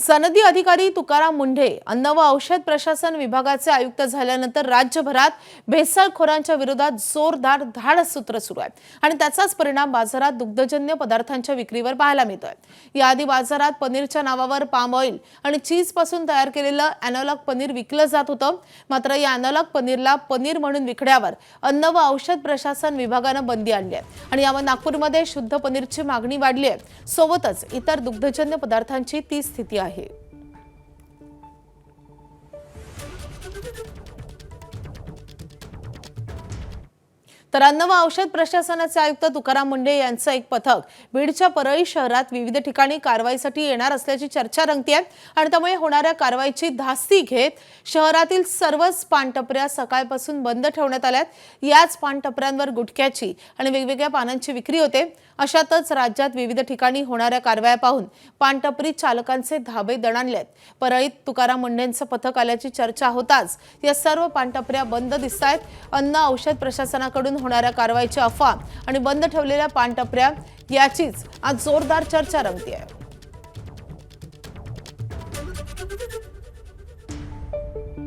सनदी अधिकारी तुकाराम मुंढे अन्न व औषध प्रशासन विभागाचे आयुक्त झाल्यानंतर राज्यभरात भेसळखोरांच्या विरोधात जोरदार धाडसूत्र सुरू आहे आणि त्याचाच परिणाम बाजारात दुग्धजन्य पदार्थांच्या विक्रीवर पाहायला मिळतोय। याआधी बाजारात पनीरच्या नावावर पाम ऑइल आणि चीज पासून तयार केलेलं एनॉलॉग पनीर विकलं जात होतं, मात्र या एनॉलॉग पनीरला पनीर म्हणून विकण्यावर अन्न व औषध प्रशासन विभागाने बंदी आणली आहे आणि यामुळे नागपूरमध्ये शुद्ध पनीरची मागणी वाढली आहे। सोबतच इतर दुग्धजन्य पदार्थांची ती स्थिती आहे। तर अन्न व औषध प्रशासनाचे आयुक्त तुकाराम मुंढे यांचं एक पथक बीडच्या परळी शहरात विविध ठिकाणी कारवाईसाठी येणार असल्याची चर्चा रंगतेय आणि त्यामुळे होणाऱ्या कारवाईची धास्ती घेत शहरातील सर्वच पानटपऱ्या सकाळपासून बंद ठेवण्यात आल्यात। याच पानटपऱ्यांवर गुटख्याची आणि वेगवेगळ्या पानांची विक्री होते। अशातच राज्यात विविध ठिकाणी होणाऱ्या कारवाया पाहून पानटपरी चालकांचे धाबे दणाणलेत। परळीत तुकाराम मुंढेंचं पथक आल्याची चर्चा होताच या सर्व पानटपऱ्या बंद दिसतायत। अन्न औषध प्रशासनाकडून होणाऱ्या कारवाईची अफवा आणि बंद ठेवलेल्या पानटपऱ्या याचीच आज जोरदार चर्चा रंगतेय।